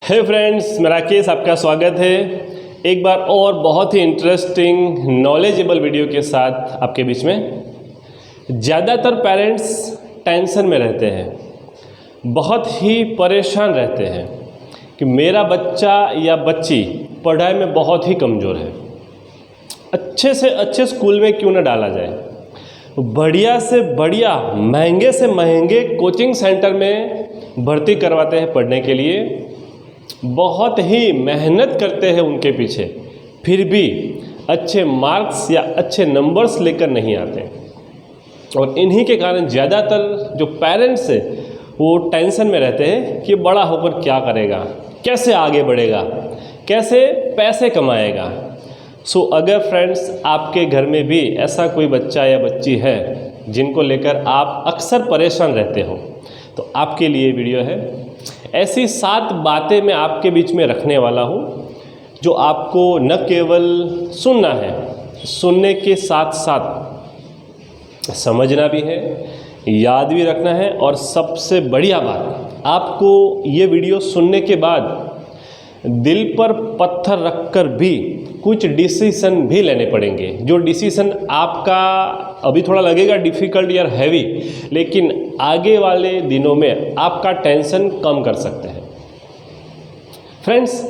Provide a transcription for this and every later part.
हे friends, मेरा case आपका स्वागत है एक बार और बहुत ही इंटरेस्टिंग नॉलेजेबल वीडियो के साथ आपके बीच में। ज़्यादातर पेरेंट्स टेंशन में रहते हैं, बहुत ही परेशान रहते हैं कि मेरा बच्चा या बच्ची पढ़ाई में बहुत ही कमज़ोर है, अच्छे से अच्छे स्कूल में क्यों ना डाला जाए, बढ़िया से बढ़िया महंगे से महंगे कोचिंग सेंटर में भर्ती करवाते हैं पढ़ने के लिए, बहुत ही मेहनत करते हैं उनके पीछे, फिर भी अच्छे मार्क्स या अच्छे नंबर्स लेकर नहीं आते। और इन्हीं के कारण ज़्यादातर जो पेरेंट्स हैं वो टेंशन में रहते हैं कि बड़ा होकर क्या करेगा, कैसे आगे बढ़ेगा, कैसे पैसे कमाएगा। सो अगर फ्रेंड्स आपके घर में भी ऐसा कोई बच्चा या बच्ची है जिनको लेकर आप अक्सर परेशान रहते हो, तो आपके लिए वीडियो है। ऐसी 7 बातें मैं आपके बीच में रखने वाला हूँ जो आपको न केवल सुनना है, सुनने के साथ साथ समझना भी है, याद भी रखना है। और सबसे बढ़िया बात, आपको ये वीडियो सुनने के बाद दिल पर पत्थर रखकर भी कुछ डिसीज़न भी लेने पड़ेंगे। जो डिसीज़न आपका अभी थोड़ा लगेगा डिफ़िकल्ट या हैवी, लेकिन आगे वाले दिनों में आपका टेंशन कम कर सकते हैं। फ्रेंड्स,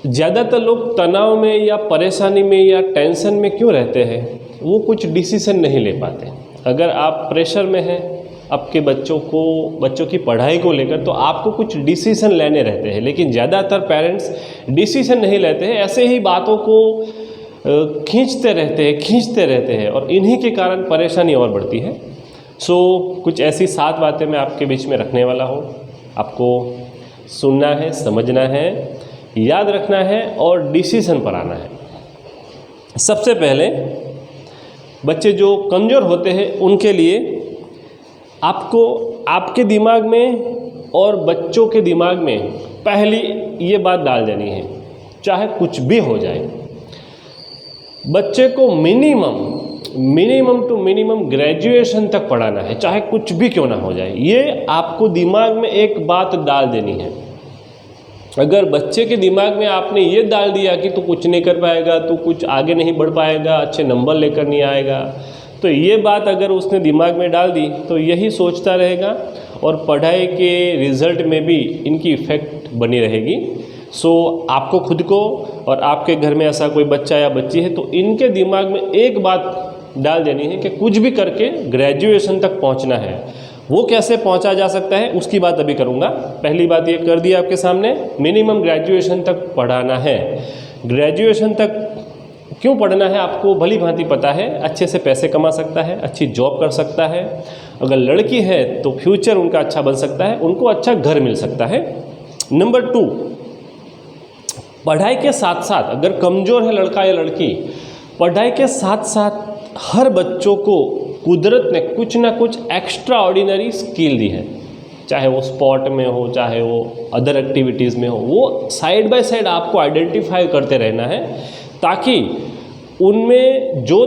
ज़्यादातर लोग तनाव में या परेशानी में या टेंशन में क्यों रहते हैं? वो कुछ डिसीज़न नहीं ले पाते। अगर आप प्रेशर में हैं आपके बच्चों की पढ़ाई को लेकर, तो आपको कुछ डिसीज़न लेने रहते हैं, लेकिन ज़्यादातर पेरेंट्स डिसीज़न नहीं लेते हैं, ऐसे ही बातों को खींचते रहते हैं और इन्हीं के कारण परेशानी और बढ़ती है। सो कुछ ऐसी 7 बातें मैं आपके बीच में रखने वाला हूँ। आपको सुनना है, समझना है, याद रखना है और डिसीज़न पर आना है। सबसे पहले, बच्चे जो कमज़ोर होते हैं उनके लिए आपको आपके दिमाग में और बच्चों के दिमाग में पहली ये बात डाल देनी है, चाहे कुछ भी हो जाए, बच्चे को मिनिमम टू मिनिमम ग्रेजुएशन तक पढ़ाना है, चाहे कुछ भी क्यों ना हो जाए। ये आपको दिमाग में एक बात डाल देनी है। अगर बच्चे के दिमाग में आपने ये डाल दिया कि तू कुछ नहीं कर पाएगा, तू कुछ आगे नहीं बढ़ पाएगा, अच्छे नंबर लेकर नहीं आएगा, तो ये बात अगर उसने दिमाग में डाल दी तो यही सोचता रहेगा और पढ़ाई के रिज़ल्ट में भी इनकी इफ़ेक्ट बनी रहेगी। सो आपको खुद को और आपके घर में ऐसा कोई बच्चा या बच्ची है तो इनके दिमाग में एक बात डाल देनी है कि कुछ भी करके ग्रेजुएशन तक पहुंचना है। वो कैसे पहुंचा जा सकता है उसकी बात अभी करूंगा। पहली बात ये कर दी आपके सामने, मिनिमम ग्रेजुएशन तक पढ़ाना है। ग्रेजुएशन तक क्यों पढ़ना है आपको भली भांति पता है, अच्छे से पैसे कमा सकता है, अच्छी जॉब कर सकता है। अगर लड़की है तो फ्यूचर उनका अच्छा बन सकता है, उनको अच्छा घर मिल सकता है। नंबर 2, पढ़ाई के साथ साथ, अगर कमज़ोर है लड़का या लड़की, पढ़ाई के साथ साथ हर बच्चों को कुदरत ने कुछ ना कुछ एक्स्ट्रा ऑर्डिनरी स्किल दी है, चाहे वो स्पोर्ट में हो, चाहे वो अदर एक्टिविटीज़ में हो। वो साइड बाय साइड आपको आइडेंटिफाई करते रहना है ताकि उनमें जो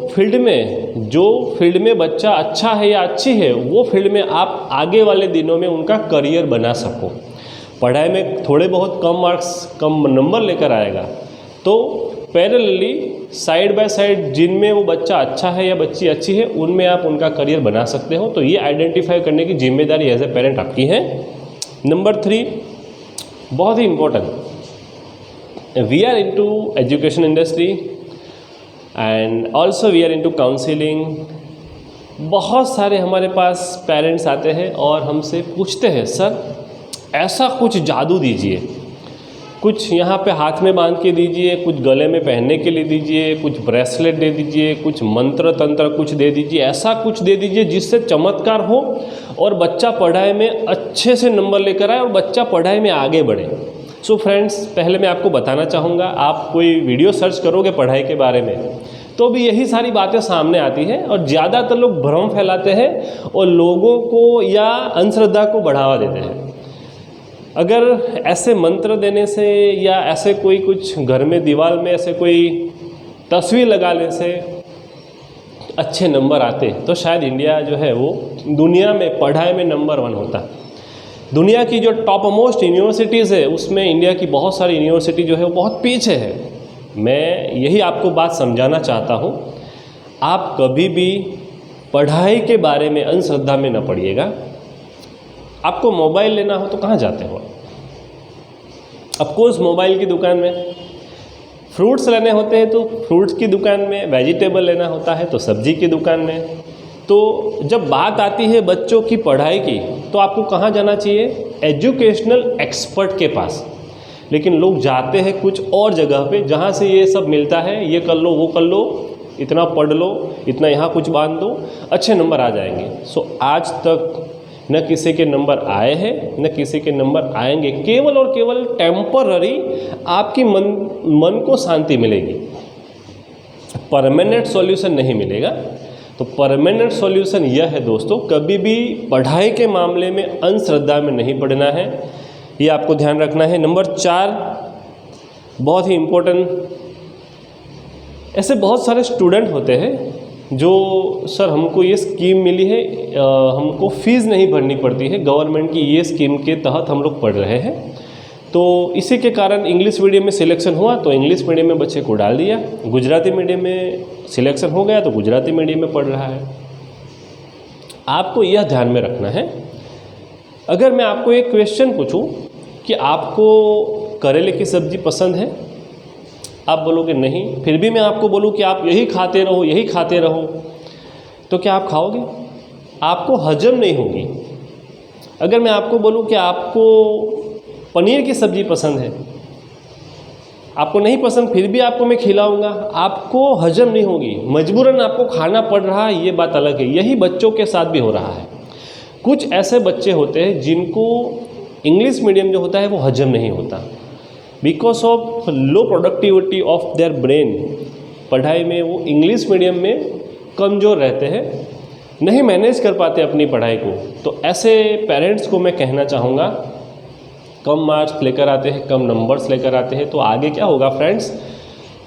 फील्ड में बच्चा अच्छा है या अच्छी है, वो फील्ड में आप आगे वाले दिनों में उनका करियर बना सको। पढ़ाई में थोड़े बहुत कम मार्क्स, कम नंबर लेकर आएगा तो पैरेलली साइड बाय साइड जिनमें वो बच्चा अच्छा है या बच्ची अच्छी है, उनमें आप उनका करियर बना सकते हो। तो ये आइडेंटिफाई करने की जिम्मेदारी एज ए पेरेंट आपकी है। नंबर 3, बहुत ही important, we are into education industry and also we are into counselling. बहुत सारे हमारे पास पेरेंट्स आते हैं और हमसे पूछते हैं, सर ऐसा कुछ जादू दीजिए, कुछ यहाँ पे हाथ में बांध के दीजिए, कुछ गले में पहनने के लिए दीजिए, कुछ ब्रेसलेट दे दीजिए, कुछ मंत्र तंत्र कुछ दे दीजिए, ऐसा कुछ दे दीजिए जिससे चमत्कार हो और बच्चा पढ़ाई में अच्छे से नंबर लेकर आए और बच्चा पढ़ाई में आगे बढ़े। सो फ्रेंड्स, पहले मैं आपको बताना चाहूँगा, आप कोई वीडियो सर्च करोगे पढ़ाई के बारे में तो भी यही सारी बातें सामने आती हैं और ज़्यादातर लोग भ्रम फैलाते हैं और लोगों को या अंधश्रद्धा को बढ़ावा देते हैं। अगर ऐसे मंत्र देने से या ऐसे कोई कुछ घर में दीवार में ऐसे कोई तस्वीर लगाने से अच्छे नंबर आते तो शायद इंडिया जो है वो दुनिया में पढ़ाई में नंबर 1 होता। दुनिया की जो टॉप मोस्ट यूनिवर्सिटीज़ है उसमें इंडिया की बहुत सारी यूनिवर्सिटी जो है वो बहुत पीछे है। मैं यही आपको बात समझाना चाहता हूँ, आप कभी भी पढ़ाई के बारे में अंधश्रद्धा में न पड़िएगा। आपको मोबाइल लेना हो तो कहाँ जाते हो? ऑफकोर्स मोबाइल की दुकान में। फ्रूट्स लेने होते हैं तो फ्रूट्स की दुकान में, वेजिटेबल लेना होता है तो सब्जी की दुकान में। तो जब बात आती है बच्चों की पढ़ाई की तो आपको कहाँ जाना चाहिए? एजुकेशनल एक्सपर्ट के पास। लेकिन लोग जाते हैं कुछ और जगह पे जहाँ से ये सब मिलता है, ये कर लो वो कर लो, इतना पढ़ लो, इतना यहाँ कुछ बांध दो, अच्छे नंबर आ जाएंगे। सो आज तक न किसी के नंबर आए हैं न किसी के नंबर आएंगे। केवल और केवल टेम्पररी आपकी मन को शांति मिलेगी, परमानेंट सॉल्यूशन नहीं मिलेगा। तो परमानेंट सॉल्यूशन यह है दोस्तों, कभी भी पढ़ाई के मामले में अंधश्रद्धा में नहीं पढ़ना है, ये आपको ध्यान रखना है। नंबर 4, बहुत ही इम्पोर्टेंट, ऐसे बहुत सारे स्टूडेंट होते हैं जो सर हमको ये स्कीम मिली है, हमको फ़ीस नहीं भरनी पड़ती है, गवर्नमेंट की ये स्कीम के तहत हम लोग पढ़ रहे हैं, तो इसी के कारण इंग्लिश मीडियम में सिलेक्शन हुआ तो इंग्लिश मीडियम में बच्चे को डाल दिया, गुजराती मीडियम में सिलेक्शन हो गया तो गुजराती मीडियम में पढ़ रहा है। आपको यह ध्यान में रखना है। अगर मैं आपको एक क्वेश्चन पूछूं कि आपको करेले की सब्ज़ी पसंद है, आप बोलोगे नहीं, फिर भी मैं आपको बोलूं कि आप यही खाते रहो यही खाते रहो, तो क्या आप खाओगे? आपको हजम नहीं होगी। अगर मैं आपको बोलूं कि आपको पनीर की सब्ज़ी पसंद है, आपको नहीं पसंद फिर भी आपको मैं खिलाऊंगा, आपको हजम नहीं होगी, मजबूरन आपको खाना पड़ रहा है, ये बात अलग है। यही बच्चों के साथ भी हो रहा है। कुछ ऐसे बच्चे होते हैं जिनको इंग्लिश मीडियम जो होता है वो हजम नहीं होता, because of low productivity of their brain. पढ़ाई में वो इंग्लिश मीडियम में कमज़ोर रहते हैं, नहीं मैनेज कर पाते अपनी पढ़ाई को। तो ऐसे पेरेंट्स को मैं कहना चाहूँगा, कम मार्क्स लेकर आते हैं, कम नंबर्स लेकर आते हैं, तो आगे क्या होगा फ्रेंड्स,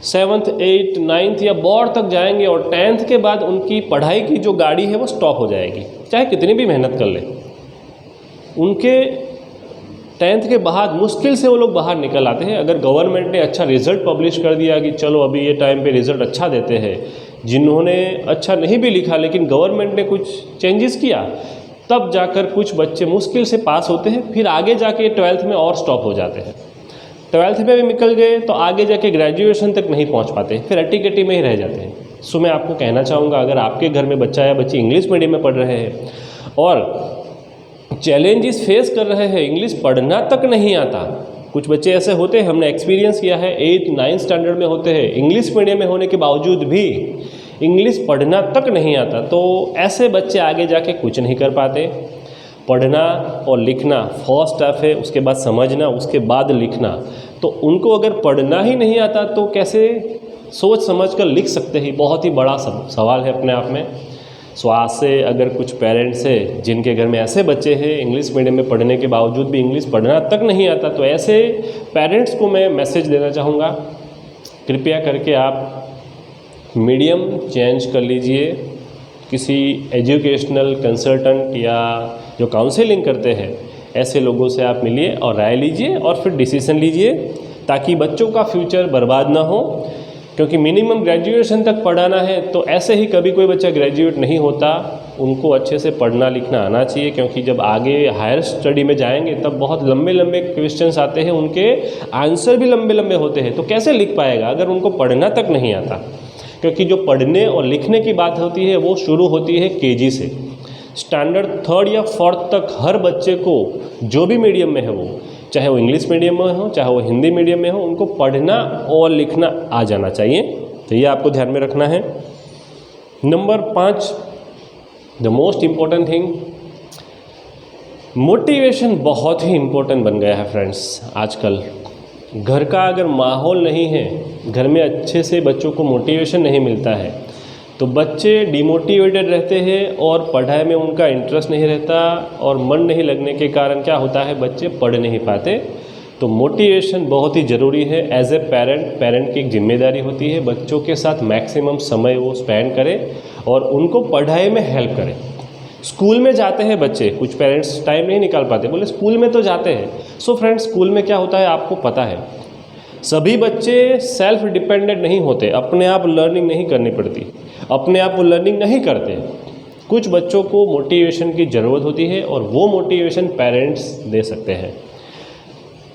7th 8th 9th या बोर्ड तक जाएंगे और 10th के बाद उनकी पढ़ाई की जो गाड़ी है वो स्टॉप हो जाएगी, चाहे कितनी भी मेहनत कर ले। उनके 10th के बाद मुश्किल से वो लोग बाहर निकल आते हैं। अगर गवर्नमेंट ने अच्छा रिज़ल्ट पब्लिश कर दिया कि चलो अभी ये टाइम पे रिज़ल्ट अच्छा देते हैं, जिन्होंने अच्छा नहीं भी लिखा लेकिन गवर्नमेंट ने कुछ चेंजेस किया, तब जाकर कुछ बच्चे मुश्किल से पास होते हैं, फिर आगे जाके 12th में और स्टॉप हो जाते हैं। 12th में भी निकल गए तो आगे जाके ग्रेजुएशन तक नहीं पहुंच पाते, फिर अट्टी में ही रह जाते हैं। सो मैं आपको कहना चाहूँगा, अगर आपके घर में बच्चा या बच्ची इंग्लिश मीडियम में पढ़ रहे हैं और चैलेंजेस फेस कर रहे हैं, इंग्लिश पढ़ना तक नहीं आता, कुछ बच्चे ऐसे होते हैं, हमने एक्सपीरियंस किया है, 8th 9th स्टैंडर्ड में होते हैं, इंग्लिश मीडियम में होने के बावजूद भी इंग्लिश पढ़ना तक नहीं आता। तो ऐसे बच्चे आगे जाके कुछ नहीं कर पाते। पढ़ना और लिखना फर्स्ट स्टेप है, उसके बाद समझना, उसके बाद लिखना। तो उनको अगर पढ़ना ही नहीं आता तो कैसे सोच समझ कर लिख सकते हैं, बहुत ही बड़ा सवाल है अपने आप में। सो आज से अगर कुछ पेरेंट्स हैं जिनके घर में ऐसे बच्चे हैं इंग्लिश मीडियम में पढ़ने के बावजूद भी इंग्लिश पढ़ना तक नहीं आता, तो ऐसे पेरेंट्स को मैं मैसेज देना चाहूँगा, कृपया करके आप मीडियम चेंज कर लीजिए, किसी एजुकेशनल कंसल्टेंट या जो काउंसलिंग करते हैं ऐसे लोगों से आप मिलिए और राय लीजिए और फिर डिसीजन लीजिए, ताकि बच्चों का फ्यूचर बर्बाद ना हो। क्योंकि मिनिमम ग्रेजुएशन तक पढ़ाना है, तो ऐसे ही कभी कोई बच्चा ग्रेजुएट नहीं होता, उनको अच्छे से पढ़ना लिखना आना चाहिए। क्योंकि जब आगे हायर स्टडी में जाएंगे तब बहुत लंबे लंबे क्वेश्चंस आते हैं, उनके आंसर भी लंबे लंबे होते हैं, तो कैसे लिख पाएगा अगर उनको पढ़ना तक नहीं आता। क्योंकि जो पढ़ने और लिखने की बात होती है वो शुरू होती है केजी से, स्टैंडर्ड 3rd या 4th तक हर बच्चे को जो भी मीडियम में है, वो चाहे वो इंग्लिश मीडियम में हो चाहे वो हिंदी मीडियम में हो, उनको पढ़ना और लिखना आ जाना चाहिए। तो ये आपको ध्यान में रखना है। Number 5, the most important thing, motivation बहुत ही इम्पोर्टेंट बन गया है फ्रेंड्स आजकल। घर का अगर माहौल नहीं है, घर में अच्छे से बच्चों को मोटिवेशन नहीं मिलता है, तो बच्चे डिमोटिवेटेड रहते हैं और पढ़ाई में उनका इंटरेस्ट नहीं रहता, और मन नहीं लगने के कारण क्या होता है, बच्चे पढ़ नहीं पाते। तो मोटिवेशन बहुत ही ज़रूरी है। एज ए पेरेंट की एक जिम्मेदारी होती है बच्चों के साथ मैक्सिमम समय वो स्पेंड करे और उनको पढ़ाई में हेल्प करे। स्कूल में जाते हैं बच्चे, कुछ पेरेंट्स टाइम नहीं निकाल पाते, बोले स्कूल में तो जाते हैं। सो फ्रेंड्स, स्कूल में क्या होता है आपको पता है, सभी बच्चे सेल्फ डिपेंडेंट नहीं होते, अपने आप लर्निंग नहीं करनी पड़ती, अपने आप वो लर्निंग नहीं करते। कुछ बच्चों को मोटिवेशन की ज़रूरत होती है और वो मोटिवेशन पेरेंट्स दे सकते हैं।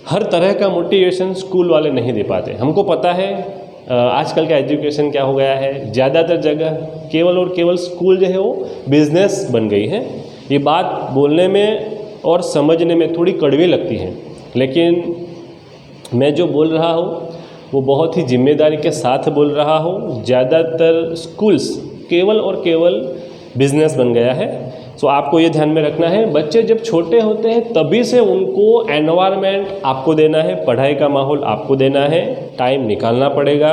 हर तरह का मोटिवेशन स्कूल वाले नहीं दे पाते। हमको पता है आजकल का एजुकेशन क्या हो गया है, ज़्यादातर जगह केवल और केवल स्कूल जो है वो बिजनेस बन गई है। ये बात बोलने में और समझने में थोड़ी कड़वी लगती है, लेकिन मैं जो बोल रहा हूँ वो बहुत ही जिम्मेदारी के साथ बोल रहा हूँ। ज़्यादातर स्कूल्स केवल और केवल बिजनेस बन गया है। सो आपको ये ध्यान में रखना है, बच्चे जब छोटे होते हैं तभी से उनको एनवायरनमेंट आपको देना है, पढ़ाई का माहौल आपको देना है, टाइम निकालना पड़ेगा।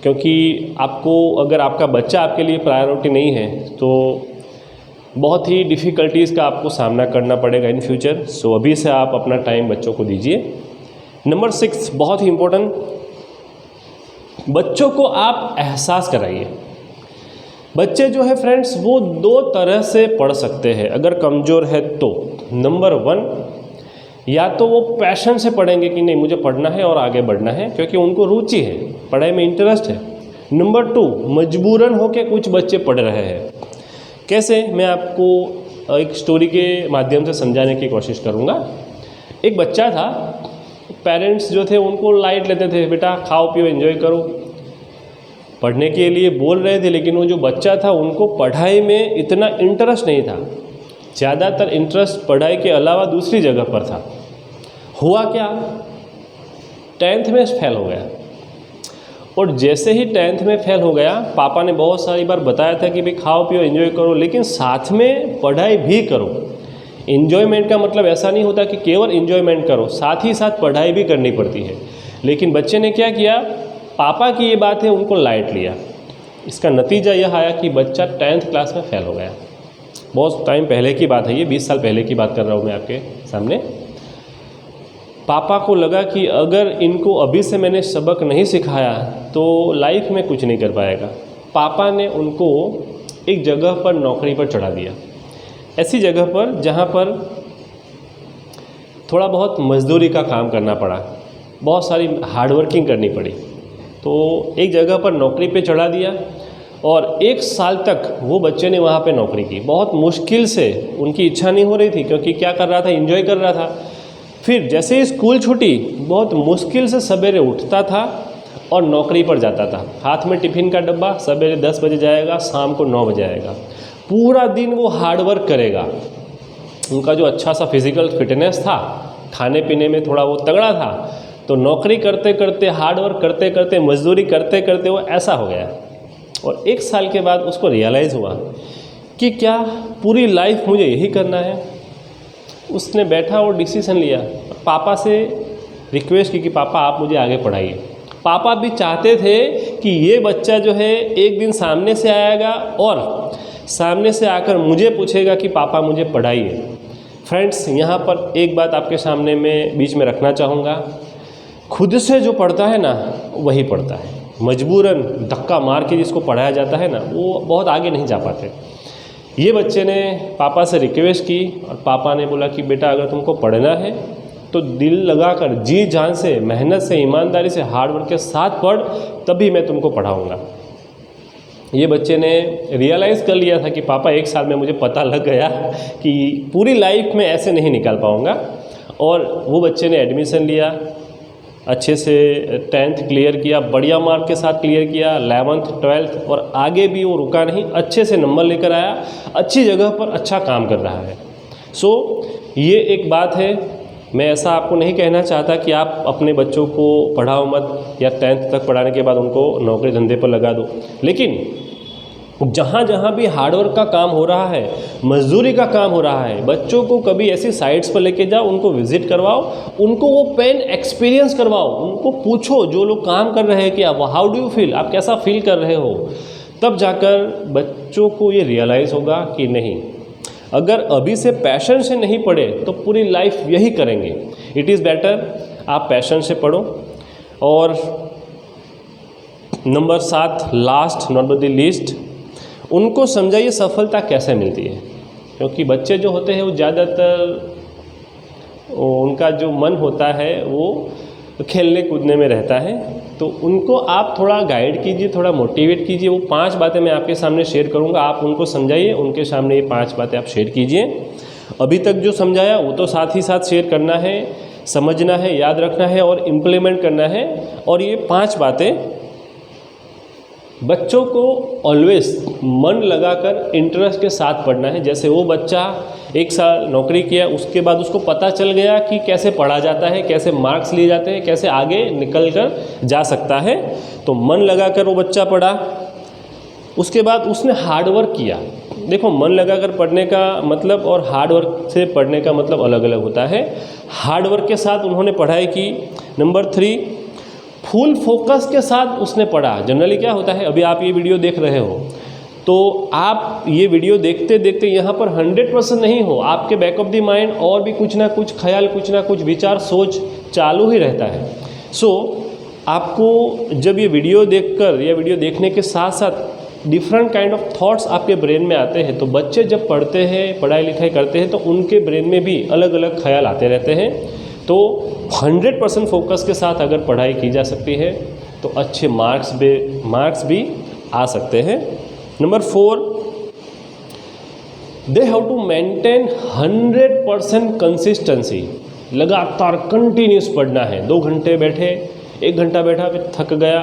क्योंकि आपको, अगर आपका बच्चा आपके लिए प्रायोरिटी नहीं है तो बहुत ही डिफ़िकल्टीज़ का आपको सामना करना पड़ेगा इन फ्यूचर। सो अभी से आप अपना टाइम बच्चों को दीजिए। नंबर 6 बहुत ही इम्पोर्टेंट, बच्चों को आप एहसास कराइए। बच्चे जो है फ्रेंड्स वो 2 तरह से पढ़ सकते हैं अगर कमज़ोर है तो। नंबर 1, या तो वो पैशन से पढ़ेंगे कि नहीं मुझे पढ़ना है और आगे बढ़ना है क्योंकि उनको रुचि है, पढ़ाई में इंटरेस्ट है। नंबर 2, मजबूरन होके कुछ बच्चे पढ़ रहे हैं। कैसे, मैं आपको एक स्टोरी के माध्यम से समझाने की कोशिश करूँगा। एक बच्चा था, पेरेंट्स जो थे उनको लाइट लेते थे, बेटा खाओ पियो एंजॉय करो, पढ़ने के लिए बोल रहे थे, लेकिन वो जो बच्चा था उनको पढ़ाई में इतना इंटरेस्ट नहीं था। ज़्यादातर इंटरेस्ट पढ़ाई के अलावा दूसरी जगह पर था। हुआ क्या, 10th में फेल हो गया। और जैसे ही 10th में फेल हो गया, पापा ने बहुत सारी बार बताया था कि भाई खाओ पियो एंजॉय करो, लेकिन साथ में पढ़ाई भी करो। एंजॉयमेंट का मतलब ऐसा नहीं होता कि केवल एंजॉयमेंट करो, साथ ही साथ पढ़ाई भी करनी पड़ती है। लेकिन बच्चे ने क्या किया, पापा की ये बात है उनको लाइट लिया। इसका नतीजा यह आया कि बच्चा 10th क्लास में फेल हो गया। बहुत टाइम पहले की बात है ये, 20 साल पहले की बात कर रहा हूँ मैं आपके सामने। पापा को लगा कि अगर इनको अभी से मैंने सबक नहीं सिखाया तो लाइफ में कुछ नहीं कर पाएगा। पापा ने उनको एक जगह पर नौकरी पर चढ़ा दिया, ऐसी जगह पर जहाँ पर थोड़ा बहुत मजदूरी का काम करना पड़ा, बहुत सारी हार्डवर्किंग करनी पड़ी। तो एक जगह पर नौकरी पे चढ़ा दिया और 1 साल तक वो बच्चे ने वहाँ पे नौकरी की। बहुत मुश्किल से, उनकी इच्छा नहीं हो रही थी क्योंकि क्या कर रहा था, एंजॉय कर रहा था। फिर जैसे ही स्कूल छूटी, बहुत मुश्किल से सवेरे उठता था और नौकरी पर जाता था। हाथ में टिफ़िन का डब्बा, सवेरे 10 बजे जाएगा, शाम को 9 बजे आएगा। पूरा दिन वो हार्ड वर्क करेगा। उनका जो अच्छा सा फिज़िकल फिटनेस था, खाने पीने में थोड़ा वो तगड़ा था, तो नौकरी करते करते, हार्ड वर्क करते करते, मजदूरी करते करते वो ऐसा हो गया। और 1 साल के बाद उसको रियलाइज़ हुआ कि क्या पूरी लाइफ मुझे यही करना है। उसने बैठा और डिसीज़न लिया, पापा से रिक्वेस्ट की कि पापा आप मुझे आगे पढ़ाइए। पापा भी चाहते थे कि ये बच्चा जो है एक दिन सामने से आएगा और सामने से आकर मुझे पूछेगा कि पापा मुझे पढ़ाइए। फ्रेंड्स, यहाँ पर एक बात आपके सामने में बीच में रखना चाहूँगा, खुद से जो पढ़ता है ना वही पढ़ता है। मजबूरन धक्का मार के जिसको पढ़ाया जाता है ना, वो बहुत आगे नहीं जा पाते। ये बच्चे ने पापा से रिक्वेस्ट की और पापा ने बोला कि बेटा अगर तुमको पढ़ना है तो दिल लगाकर, जी जान से, मेहनत से, ईमानदारी से, हार्ड वर्क के साथ पढ़, तभी मैं तुमको पढ़ाऊँगा। ये बच्चे ने रियलाइज़ कर लिया था कि पापा 1 साल में मुझे पता लग गया कि पूरी लाइफ में ऐसे नहीं निकाल पाऊँगा। और वो बच्चे ने एडमिशन लिया, अच्छे से 10th क्लियर किया, बढ़िया मार्क के साथ क्लियर किया, 11th 12th, और आगे भी वो रुका नहीं, अच्छे से नंबर लेकर आया, अच्छी जगह पर अच्छा काम कर रहा है। सो ये एक बात है। मैं ऐसा आपको नहीं कहना चाहता कि आप अपने बच्चों को पढ़ाओ मत या 10th तक पढ़ाने के बाद उनको नौकरी धंधे पर लगा दो, लेकिन जहाँ जहाँ भी हार्डवर्क का काम हो रहा है, मजदूरी का काम हो रहा है, बच्चों को कभी ऐसी साइट्स पर लेके जाओ, उनको विजिट करवाओ, उनको वो पेन एक्सपीरियंस करवाओ, उनको पूछो जो लोग काम कर रहे हैं कि आप हाउ डू यू फील, आप कैसा फील कर रहे हो। तब जाकर बच्चों को ये रियलाइज़ होगा कि नहीं, अगर अभी से पैशन से नहीं पढ़े तो पूरी लाइफ यही करेंगे। इट इज़ बेटर आप पैशन से पढ़ो। और number 7, last not but the least, उनको समझाइए सफलता कैसे मिलती है। क्योंकि बच्चे जो होते हैं वो ज़्यादातर उनका जो मन होता है वो खेलने कूदने में रहता है, तो उनको आप थोड़ा गाइड कीजिए, थोड़ा मोटिवेट कीजिए। वो 5 बातें मैं आपके सामने शेयर करूँगा, आप उनको समझाइए, उनके सामने ये 5 बातें आप शेयर कीजिए। अभी तक जो समझाया वो तो साथ ही साथ शेयर करना है, समझना है, याद रखना है और इम्प्लीमेंट करना है। और ये 5 बातें बच्चों को ऑलवेज मन लगाकर इंटरेस्ट के साथ पढ़ना है। जैसे वो बच्चा 1 साल नौकरी किया, उसके बाद उसको पता चल गया कि कैसे पढ़ा जाता है, कैसे मार्क्स लिए जाते हैं, कैसे आगे निकल कर जा सकता है, तो मन लगाकर वो बच्चा पढ़ा। उसके बाद उसने हार्डवर्क किया। देखो, मन लगाकर पढ़ने का मतलब और हार्डवर्क से पढ़ने का मतलब अलग अलग होता है। हार्डवर्क के साथ उन्होंने पढ़ाई की। नंबर 3, फुल फोकस के साथ उसने पढ़ा। जनरली क्या होता है, अभी आप ये वीडियो देख रहे हो तो आप ये वीडियो देखते देखते यहाँ पर 100% नहीं हो, आपके बैक ऑफ द माइंड और भी कुछ ना कुछ ख्याल, कुछ ना कुछ विचार, सोच चालू ही रहता है। सो आपको जब ये वीडियो देखकर या वीडियो देखने के साथ साथ डिफरेंट काइंड ऑफ थॉट्स आपके ब्रेन में आते हैं, तो बच्चे जब पढ़ते हैं, पढ़ाई लिखाई करते हैं, तो उनके ब्रेन में भी अलग अलग ख्याल आते रहते हैं। तो 100% फोकस के साथ अगर पढ़ाई की जा सकती है तो अच्छे मार्क्स भी आ सकते हैं। Number 4, they have to maintain 100% consistency. लगातार कंटिन्यूस पढ़ना है। 2 घंटे बैठे, 1 घंटा बैठा, फिर थक गया,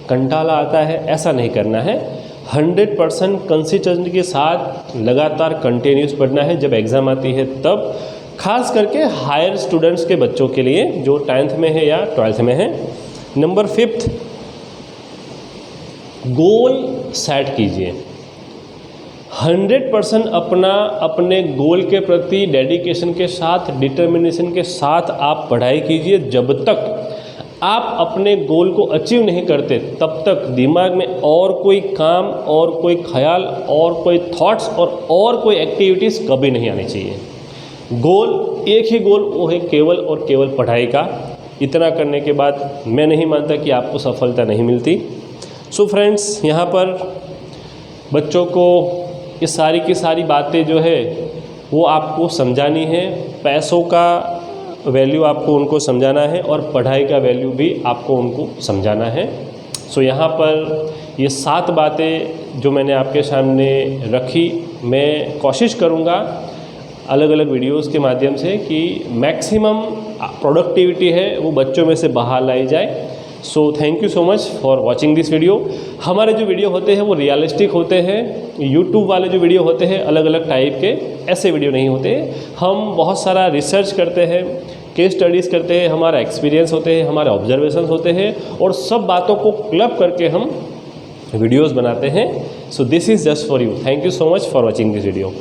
कंटाला आता है, ऐसा नहीं करना है। 100% कंसिस्टेंसी के साथ लगातार कंटिन्यूस पढ़ना है। जब एग्ज़ाम आती है तब, खास करके हायर स्टूडेंट्स के बच्चों के लिए जो 10th में है या 12th में है। नंबर 5, गोल सेट कीजिए। 100% अपने गोल के प्रति डेडिकेशन के साथ, डिटर्मिनेशन के साथ आप पढ़ाई कीजिए। जब तक आप अपने गोल को अचीव नहीं करते तब तक दिमाग में और कोई काम, और कोई ख्याल, और कोई थॉट्स और कोई एक्टिविटीज़ कभी नहीं आनी चाहिए। गोल, एक ही गोल, वो है केवल और केवल पढ़ाई का। इतना करने के बाद मैं नहीं मानता कि आपको सफलता नहीं मिलती। सो फ्रेंड्स, यहाँ पर बच्चों को ये सारी की सारी बातें जो है वो आपको समझानी है। पैसों का वैल्यू आपको उनको समझाना है और पढ़ाई का वैल्यू भी आपको उनको समझाना है। सो यहाँ पर ये 7 बातें जो मैंने आपके सामने रखी, मैं कोशिश करूँगा अलग अलग वीडियोस के माध्यम से कि मैक्सिमम प्रोडक्टिविटी है वो बच्चों में से बाहर लाई जाए। So thank you so much for watching this video. हमारे जो वीडियो होते हैं वो रियलिस्टिक होते हैं। यूट्यूब वाले जो वीडियो होते हैं अलग अलग टाइप के, ऐसे वीडियो नहीं होते। हम बहुत सारा रिसर्च करते हैं, केस स्टडीज़ करते हैं, हमारा एक्सपीरियंस होते हैं, हमारे ऑब्जर्वेशंस होते हैं और सब बातों को क्लब करके हम वीडियोज़ बनाते हैं। So this is just for you. Thank you so much for watching this video.